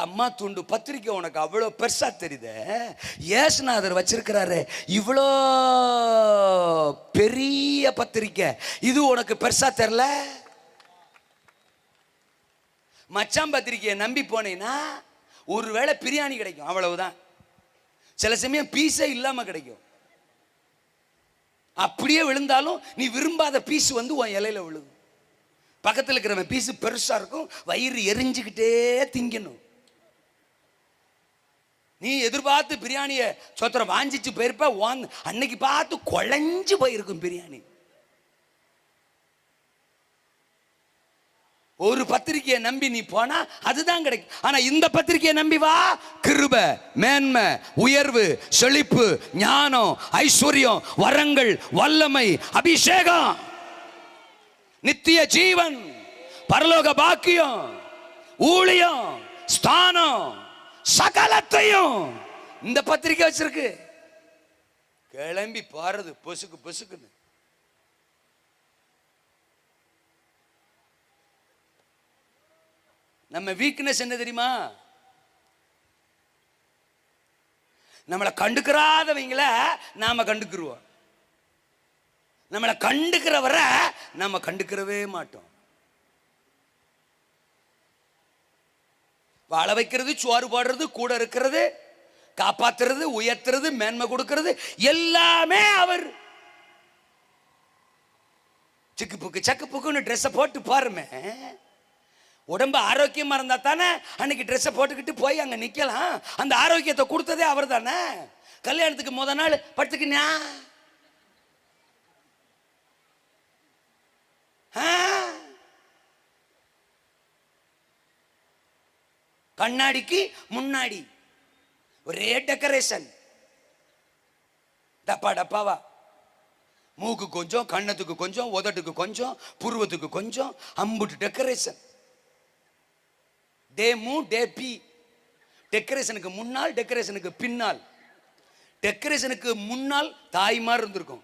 அம்மா துண்டு பத்திரிக்கை உனக்கு அவ்வளோ பெருசா தெரியுது. ஏசுநாதர் வச்சிருக்கிறாரு இவ்வளோ பெரிய பத்திரிக்கை, இது உனக்கு பெருசா தெரியல. மச்சான் பத்திரிக்கையை நம்பி போனீங்கன்னா ஒருவேளை பிரியாணி கிடைக்கும், அவ்வளவுதான். சில சமயம் பீஸே இல்லாம கிடைக்கும். அப்படியே விழுந்தாலும் நீ விரும்பாத பீஸ் வந்து உன் இலையில விழுகும். பக்கத்தில் இருக்கிறவன் பீஸ் பெருசா இருக்கும், வயிறு எரிஞ்சுக்கிட்டே திங்கணும். நீ எதிர்பார்த்து பிரியாணியை சொத்திரம் வாஞ்சிச்சு போயிருப்ப, அன்னைக்கு பார்த்து குழஞ்சு போயிருக்கும் பிரியாணி. ஒரு பத்திரிக்கையை நம்பி நீ போனா அதுதான் கிடைக்கும். ஆனா இந்த பத்திரிக்கையை நம்பி வா, கிருபை, மேன்மை, உயர்வு, செழிப்பு, ஞானம், ஐஸ்வர்யம், வரங்கள், வல்லமை, அபிஷேகம், நித்திய ஜீவன், பரலோக பாக்கியம், ஊழியம், ஸ்தானம், சகலத்தையும் இந்த பத்திரிக்கை வச்சிருக்கு. கிளம்பி போறது பொசுக்கு பொசுக்குன்னு. நம்ம வீக்னஸ் என்ன தெரியுமா? நம்மளை கண்டுக்கிறாதவங்கள நாம கண்டுக்கிறோம், நம்மளை கண்டுக்கிறவரை நாம கண்டுக்கிறவே மாட்டோம். வாழ வைக்கிறது, சோறு போடுறது, கூட இருக்கிறது, காப்பாத்துறது, உயர்த்துறது, மேன்மை கொடுக்கிறது எல்லாமே அவர். சிக்கு புக்கு சக்கு புக்குன்னு ட்ரெஸ்ஸை போட்டு பாருமே, உடம்பு ஆரோக்கியமா இருந்தா தானே அன்னைக்கு ட்ரெஸ்ஸை போட்டுக்கிட்டு போய் அங்க நிக்கலாம். அந்த ஆரோக்கியத்தை கொடுத்ததே அவர் தானே. கல்யாணத்துக்கு முத நாள் படுத்துக்கினா கண்ணாடிக்கு முன்னாடி ஒரே டெக்கரேஷன், டப்பா டப்பாவா, மூக்கு கொஞ்சம், கண்ணத்துக்கு கொஞ்சம், உதட்டுக்கு கொஞ்சம், புருவத்துக்கு கொஞ்சம், அம்புட்டு டெக்கரேஷன். டே மூ டே பி, டெக்கரேஷனுக்கு முன்னால், டெக்கரேஷனுக்கு பின்னால். டெக்கரேஷனுக்கு முன்னால் தாய்மார் இருந்திருக்கும்,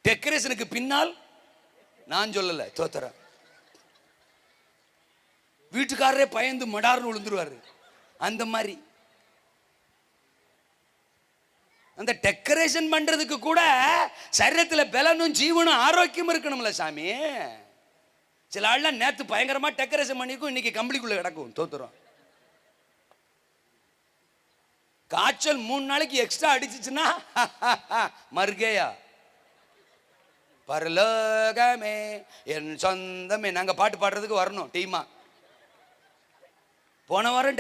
டெக்கரேஷனுக்கு பின்னால் நான் சொல்லல தோத்தர வீட்டுக்காரரே பயந்து மடார்னு விழுந்துருவாரு. அந்த மாதிரி அந்த டெக்கரேஷன் பண்றதுக்கு கூட சரீரத்தில் பலனும் ஜீவனும் ஆரோக்கியம் இருக்கணும்ல சாமி. சில ஆள்லாம் நேத்து பயங்கரமா டெக்கரேஷன் பண்ணிக்கும், இன்னைக்கு கம்பளிக்குள்ள கிடக்கும் தோத்துறோம். காய்ச்சல் 3 நாளைக்கு எக்ஸ்ட்ரா அடிச்சுச்சுன்னா மறுகையா பரலோகமே என் சொந்தமே நாங்க பாட்டு பாடுறதுக்கு வரணும் டீமா. போன வாரம்